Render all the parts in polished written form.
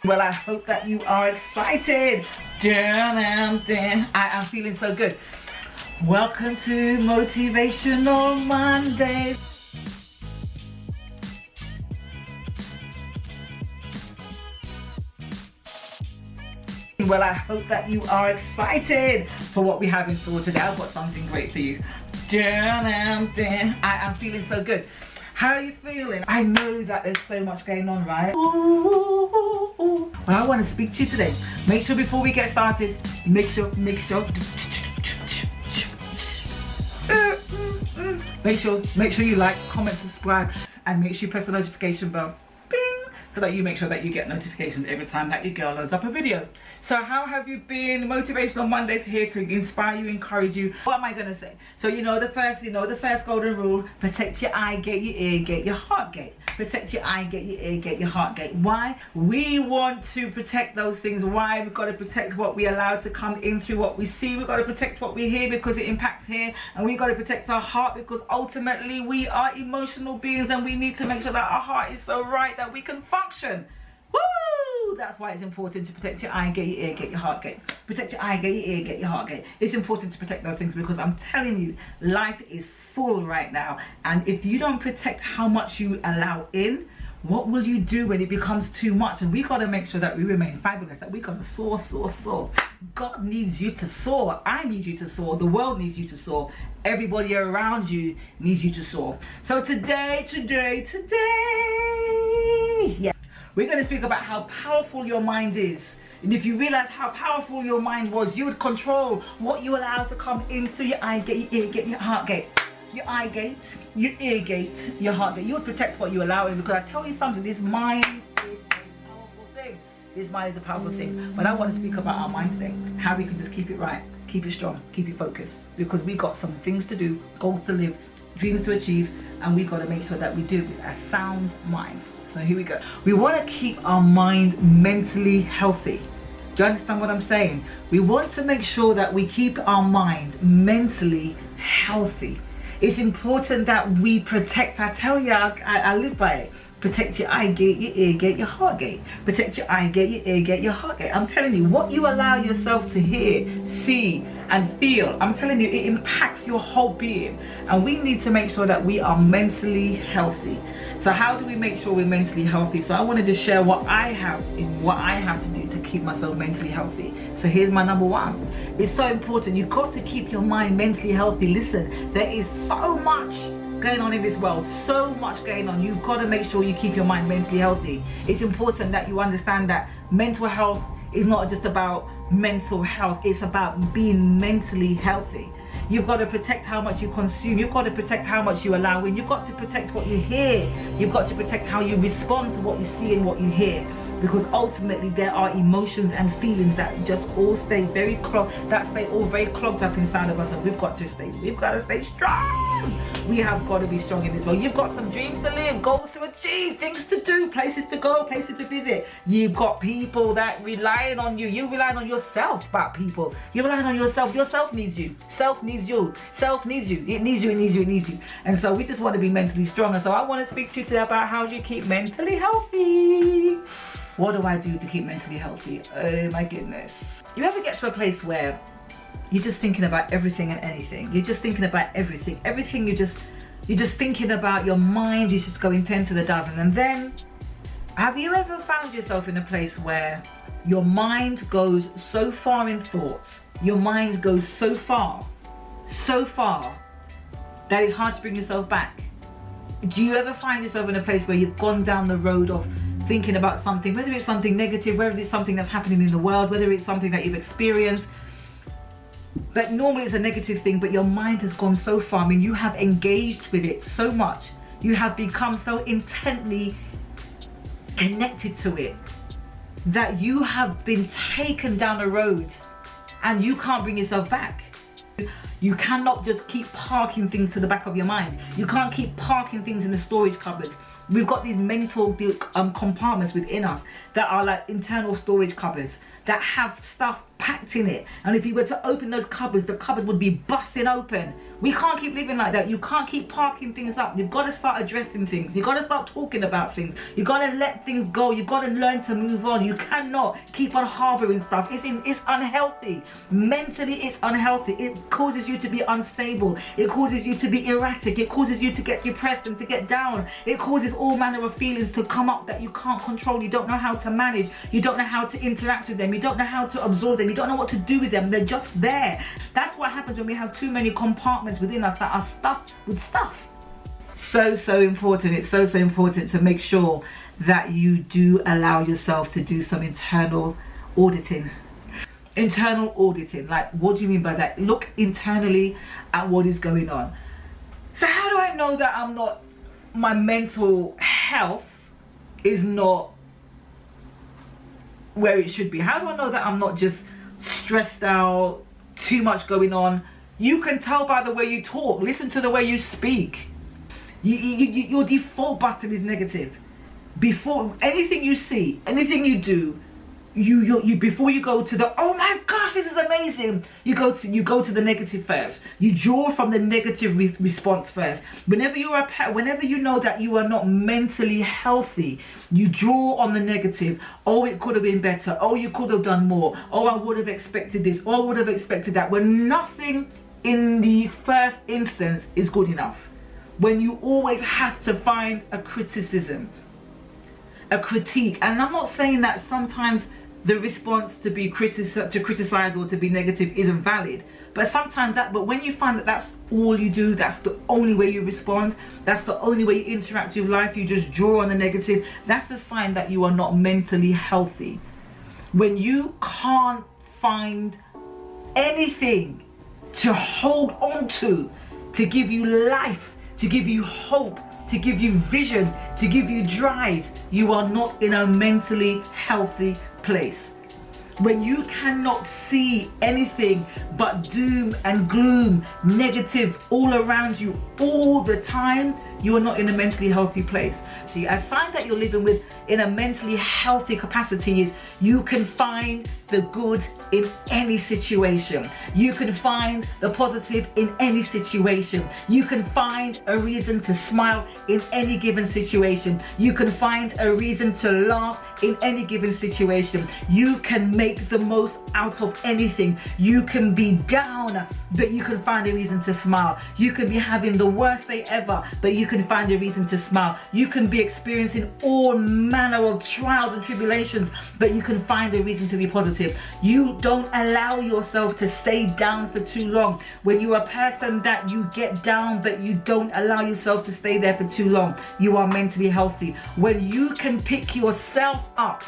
Well, I hope that you are excited. I am feeling so good. Welcome to Motivational Monday. Well, I hope that you are excited for what we have in store today. I've got something great for you. I am feeling so good. How are you feeling? I know that there's so much going on, right? Well, I want to speak to you today. Make sure before we get started, make sure you like, comment, subscribe, and make sure you press the notification bell, bing, so that you make sure that you get notifications every time that your girl loads up a video. So how have you been? Motivational Mondays here to inspire you, encourage you. What am I gonna say? So the first golden rule: protect your eye gate, your ear gate, your heart gate. Protect your eye gate, your ear gate, your heart gate. Why? We want to protect those things. Why? We've got to protect what we allow to come in through what we see. We've got to protect what we hear because it impacts here. And we've got to protect our heart because ultimately we are emotional beings and we need to make sure that our heart is so right that we can function. Woo! That's why it's important to protect your eye gate, your ear gate, your heart gate. Protect your eye gate, your ear gate, your heart gate. It's important to protect those things because I'm telling you, life is full right now. And if you don't protect how much you allow in, what will you do when it becomes too much? And we got to make sure that we remain fabulous, that we got to soar. God needs you to soar. I need you to soar. The world needs you to soar. Everybody around you needs you to soar. So today, yeah, we're going to speak about how powerful your mind is. And if you realize how powerful your mind was, you would control what you allow to come into your eye gate, your ear gate, your heart gate. Your eye gate, your ear gate, your heart gate. You would protect what you allow in, because I tell you something, this mind is a powerful thing. This mind is a powerful thing. But I want to speak about our mind today. How we can just keep it right, keep it strong, keep it focused. Because we got some things to do, goals to live, dreams to achieve, and we got to make sure that we do it with a sound mind. So here we go. We want to keep our mind mentally healthy. Do you understand what I'm saying? We want to make sure that we keep our mind mentally healthy. It's important that we protect. I tell you, I live by it. Protect your eye gate, your ear gate, your heart gate. Protect your eye gate, your ear gate, your heart gate. I'm telling you, what you allow yourself to hear, see, and feel, I'm telling you, it impacts your whole being. And we need to make sure that we are mentally healthy. So how do we make sure we're mentally healthy? So I wanted to share what I have to do to keep myself mentally healthy. So here's my number one. It's so important. You've got to keep your mind mentally healthy. Listen, there is so much going on in this world, so much going on. You've got to make sure you keep your mind mentally healthy. It's important that you understand that mental health is not just about mental health, it's about being mentally healthy. You've got to protect how much you consume. You've got to protect how much you allow in. You've got to protect what you hear. You've got to protect how you respond to what you see and what you hear. Because ultimately there are emotions and feelings that just all stay very clogged up inside of us, and we've got to stay strong. We have got to be strong in this world. You've got some dreams to live, goals to achieve, things to do, places to go, places to visit. You've got people that relying on you. You're relying on yourself about people. You're relying on yourself. Yourself needs you. Self needs you. Self needs you. It needs you, it needs you, it needs you. And so we just want to be mentally strong. And so I want to speak to you today about how you keep mentally healthy. What do I do to keep mentally healthy? Oh my goodness. You ever get to a place where you're just thinking about everything and anything? You're just thinking about everything. Everything you're just thinking about. Your mind is just going 10 to the dozen. And then, have you ever found yourself in a place where your mind goes so far in thoughts, your mind goes so far, that it's hard to bring yourself back? Do you ever find yourself in a place where you've gone down the road of thinking about something, whether it's something negative, whether it's something that's happening in the world, whether it's something that you've experienced, but normally it's a negative thing, but your mind has gone so far. I mean, you have engaged with it so much. You have become so intently connected to it that you have been taken down a road and you can't bring yourself back. You cannot just keep parking things to the back of your mind. You can't keep parking things in the storage cupboards. We've got these mental compartments within us that are like internal storage cupboards that have stuff packed in it. And if you were to open those cupboards, the cupboard would be busting open We can't keep living like that. You can't keep parking things up. You've got to start addressing things. You've got to start talking about things. You've got to let things go. You've got to learn to move on. You cannot keep on harboring stuff. It's unhealthy. Mentally, it's unhealthy. It causes you to be unstable. It causes you to be erratic. It causes you to get depressed and to get down. It causes all manner of feelings to come up that you can't control. You don't know how to manage. You don't know how to interact with them. You don't know how to absorb them. You don't know what to do with them. They're just there. That's what happens when we have too many compartments within us that are stuffed with stuff. So important. It's so important to make sure that you do allow yourself to do some internal auditing. Internal auditing. Like, what do you mean by that? Look internally at what is going on. So how do I know that my mental health is not where it should be? How do I know that I'm not just stressed out, too much going on? You can tell by the way you talk. Listen to the way you speak. Your default button is negative. Before anything you see, anything you do, you before you go to the, oh my gosh, this is amazing, you go to the negative first. You draw from the negative response first. Whenever you know that you are not mentally healthy, you draw on the negative. Oh, it could have been better. Oh, you could have done more. Oh, I would have expected this. Oh, I would have expected that. When nothing in the first instance is good enough. When you always have to find a criticism, a critique. And I'm not saying that sometimes the response to be criticize or to be negative isn't valid, but sometimes but when you find that that's all you do, that's the only way you respond, that's the only way you interact with life, you just draw on the negative, that's a sign that you are not mentally healthy. When you can't find anything to hold on to give you life, to give you hope, to give you vision, to give you drive, you are not in a mentally healthy place. When you cannot see anything but doom and gloom, negative all around you all the time, you are not in a mentally healthy place. See, a sign that you're living with in a mentally healthy capacity is you can find the good in any situation. You can find the positive in any situation. You can find a reason to smile in any given situation. You can find a reason to laugh in any given situation. You can make the most out of anything. You can be down, but you can find a reason to smile. You can be having the worst day ever, but you can find a reason to smile. You can be experiencing all manner of trials and tribulations, but you can find a reason to be positive. You don't allow yourself to stay down for too long. When you're a person that you get down, but you don't allow yourself to stay there for too long, you are mentally healthy. When you can pick yourself up,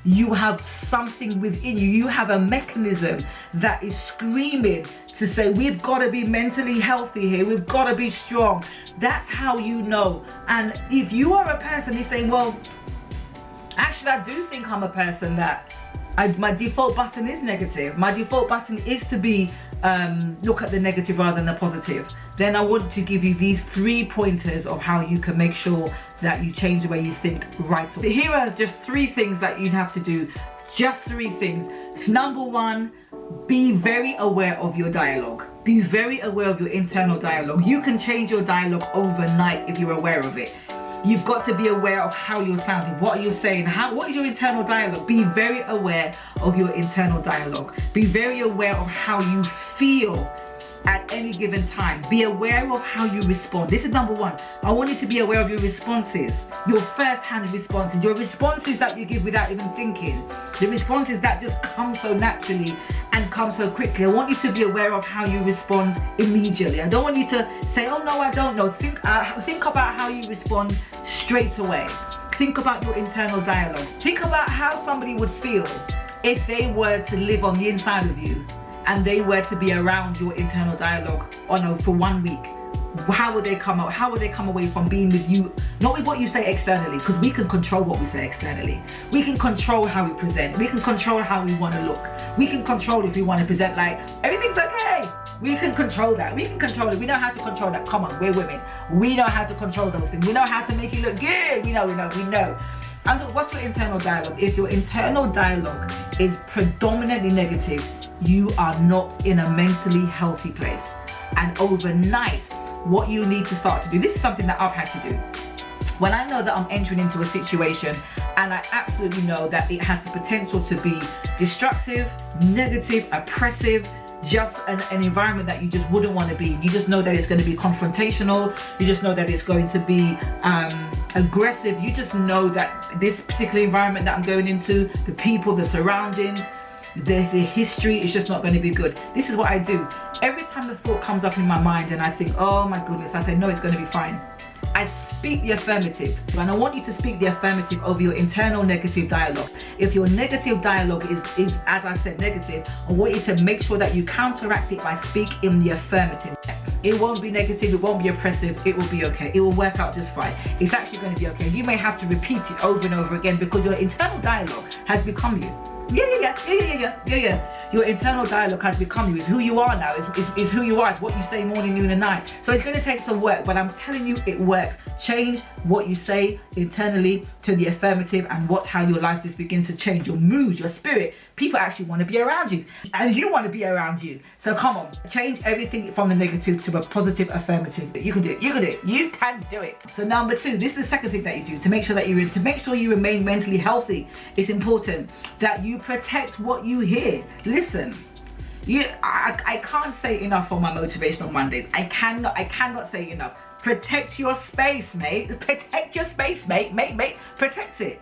you have something within you. You have a mechanism that is screaming to say, we've got to be mentally healthy here. We've got to be strong. That's how you know. And if you are a person who's saying, well, actually, I do think I'm a person that my default button is negative. My default button is to be look at the negative rather than the positive. Then I want to give you these 3 pointers of how you can make sure that you change the way you think right away. Here are just 3 things that you'd have to do. Just 3 things. Number 1, be very aware of your dialogue. Be very aware of your internal dialogue. You can change your dialogue overnight if you're aware of it. You've got to be aware of how you're sounding. What are you saying? What is your internal dialogue? Be very aware of your internal dialogue. Be very aware of how you feel at any given time. Be aware of how you respond. This is number 1. I want you to be aware of your responses, your first-hand responses, your responses that you give without even thinking, the responses that just come so naturally and come so quickly. I want you to be aware of how you respond immediately. I don't want you to say, oh no, I don't know. Think about how you respond straight away. Think about your internal dialogue. Think about how somebody would feel if they were to live on the inside of you and they were to be around your internal dialogue for 1 week. How would they come out? How would they come away from being with you? Not with what you say externally, because we can control what we say externally. We can control how we present. We can control how we want to look. We can control if we want to present like everything's okay. We can control that. We can control it. We know how to control that. Come on, we're women. We know how to control those things. We know how to make it look good. We know. And what's your internal dialogue? If your internal dialogue is predominantly negative, you are not in a mentally healthy place. And overnight, what you need to start to do, this is something that I've had to do. When I know that I'm entering into a situation and I absolutely know that it has the potential to be destructive, negative, oppressive, just an environment that you just wouldn't want to be. You just know that it's going to be confrontational. You just know that it's going to be aggressive. You just know that this particular environment that I'm going into, the people, the surroundings, the history is just not going to be good. This is what I do. Every time the thought comes up in my mind and I think, oh my goodness, I say, no, it's going to be fine. I speak the affirmative, and I want you to speak the affirmative over your internal negative dialogue. If your negative dialogue is as I said, negative, I want you to make sure that you counteract it by speaking the affirmative. It won't be negative, it won't be oppressive, it will be okay. It will work out just fine. It's actually going to be okay. You may have to repeat it over and over again because your internal dialogue has become you. Yeah. Your internal dialogue has become you. It's who you are now. It's who you are. It's what you say morning, noon, and night. So it's going to take some work, but I'm telling you, it works. Change what you say internally to the affirmative, and watch how your life just begins to change. Your mood, your spirit. People actually want to be around you, and you want to be around you. So come on, change everything from the negative to a positive affirmative. You can do it. You can do it. You can do it. So number 2, this is the second thing that you do to make sure that you remain mentally healthy. It's important that you protect what you hear. Listen, I can't say enough on my Motivational Mondays. I cannot say enough. Protect your space, mate. Protect your space, mate. Protect it.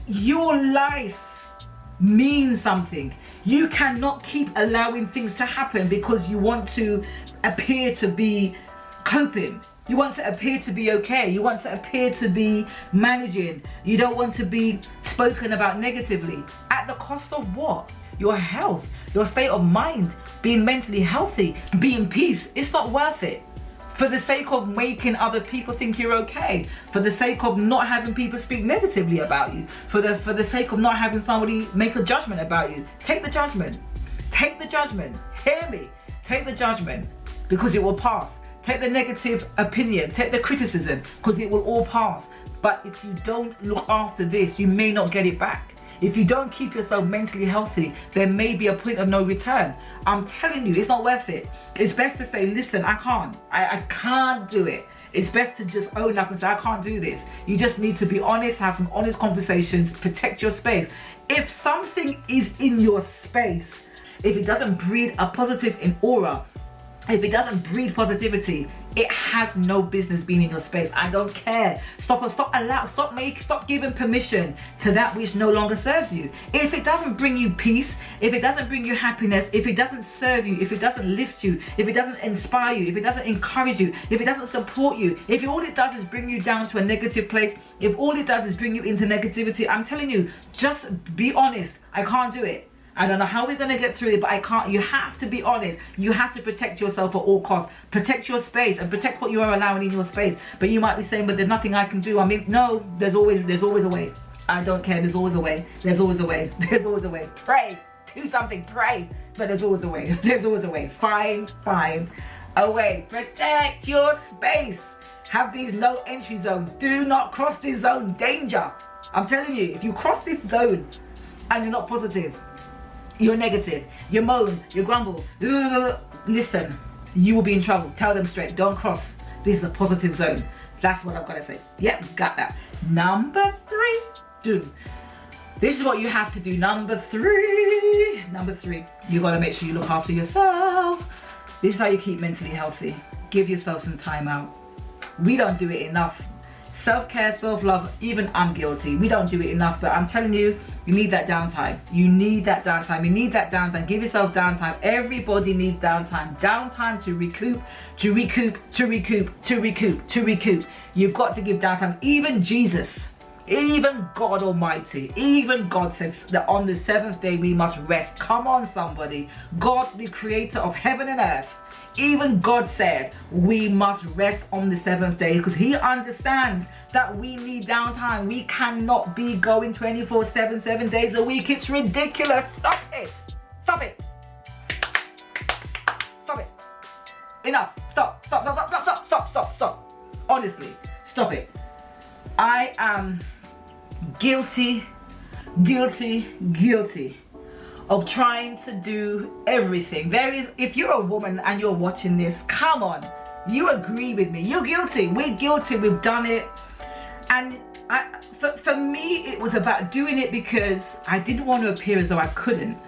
Your life means something. You cannot keep allowing things to happen because you want to appear to be coping. You want to appear to be okay. You want to appear to be managing. You don't want to be spoken about negatively. At the cost of what? Your health, your state of mind, being mentally healthy, being peace. It's not worth it. For the sake of making other people think you're okay, for the sake of not having people speak negatively about you, for the sake of not having somebody make a judgment about you. Take the judgment. Take the judgment. Hear me. Take the judgment because it will pass. Take the negative opinion, take the criticism, because it will all pass. But if you don't look after this, you may not get it back. If you don't keep yourself mentally healthy, there may be a point of no return. I'm telling you, it's not worth it. It's best to say, listen, I can't do it. It's best to just own up and say, I can't do this. You just need to be honest, have some honest conversations, protect your space. If something is in your space, if it doesn't breathe a positive in aura, if it doesn't breed positivity, it has no business being in your space. I don't care. Stop giving permission to that which no longer serves you. If it doesn't bring you peace, if it doesn't bring you happiness, if it doesn't serve you, if it doesn't lift you, if it doesn't inspire you, if it doesn't encourage you, if it doesn't support you, if all it does is bring you down to a negative place, if all it does is bring you into negativity, I'm telling you, just be honest. I can't do it. I don't know how we're going to get through it, but I can't. You have to be honest. You have to protect yourself at all costs. Protect your space and protect what you are allowing in your space. But you might be saying, but there's nothing I can do. I mean, no, there's always a way. I don't care. There's always a way. There's always a way. There's always a way. Pray. Do something. Pray. But there's always a way. There's always a way. Find a way. Protect your space. Have these no entry zones. Do not cross this zone. Danger. I'm telling you, if you cross this zone and you're not positive, you're negative, you moan, you grumble, listen, you will be in trouble. Tell them straight, don't cross. This is a positive zone. That's what I've got to say. Yep, got that. Number 3, do. This is what you have to do. Number 3, you got to make sure you look after yourself. This is how you keep mentally healthy. Give yourself some time out. We don't do it enough. Self-care, self-love, even I'm guilty. We don't do it enough, but I'm telling you, you need that downtime. You need that downtime. You need that downtime. Give yourself downtime. Everybody needs downtime. Downtime to recoup. You've got to give downtime. Even Jesus, even God Almighty, even God says that on the 7th day we must rest. Come on, somebody. God, the creator of heaven and earth, even God said we must rest on the 7th day because he understands that we need downtime. We cannot be going 24/7, 7 days a week. It's ridiculous. Stop it. Stop it. Stop it. Enough. Stop. Honestly, stop it. I am guilty of trying to do everything. If you're a woman and you're watching this, come on, you agree with me. You're guilty. We're guilty. We've done it. And for me, it was about doing it because I didn't want to appear as though I couldn't.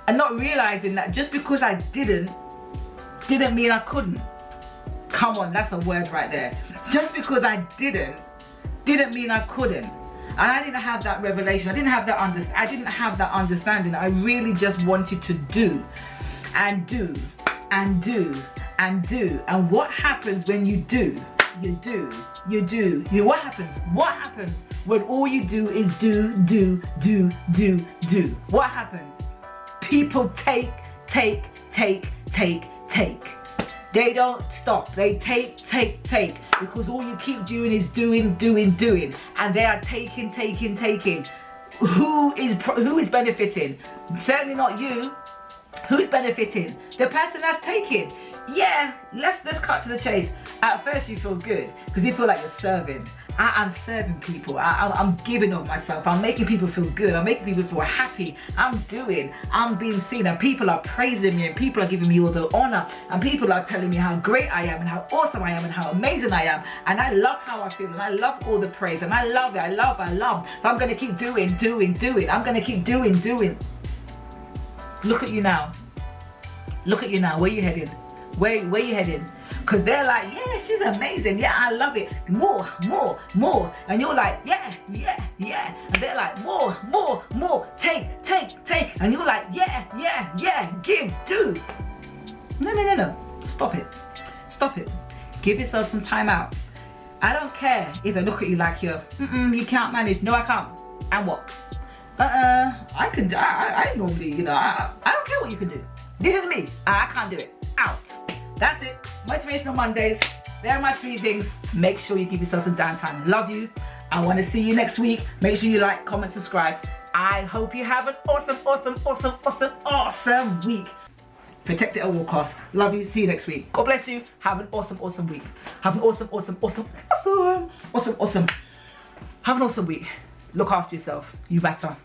And not realizing that just because I didn't mean I couldn't. Come on, that's a word right there. Just because I didn't mean I couldn't. And I didn't have that revelation. I didn't have that understanding. I really just wanted to do and do and do and do. And what happens when you do? What happens when all you do is do? What happens? People take. They don't stop. They take. Because all you keep doing is doing. And they are taking. Who is benefiting? Certainly not you. Who's benefiting? The person that's taking. Yeah, let's cut to the chase. At first you feel good because you feel like you're serving. I'm serving people. I'm giving of myself. I'm making people feel good. I'm making people feel happy. I'm being seen, and people are praising me, and people are giving me all the honor, and people are telling me how great I am and how awesome I am and how amazing I am. And I love how I feel, and I love all the praise, and I love it. I love. So I'm gonna keep doing. I'm gonna keep doing. Look at you now. Where you headed? Where you heading? Because they're like, yeah, she's amazing. Yeah, I love it. More. And you're like, yeah. And they're like, more. Take. And you're like, yeah. Give, do. No. Stop it. Give yourself some time out. I don't care if they look at you like you can't manage. No, I can't. And what? I can. I normally, I don't care what you can do. This is me. I can't do it. Out. That's it. Motivational Mondays. There are my 3 things. Make sure you give yourself some downtime. Love you. I want to see you next week. Make sure you like, comment, subscribe. I hope you have an awesome week. Protect it at all costs. Love you. See you next week. God bless you. Have an awesome week. Have an awesome. Have an awesome week. Look after yourself. You better.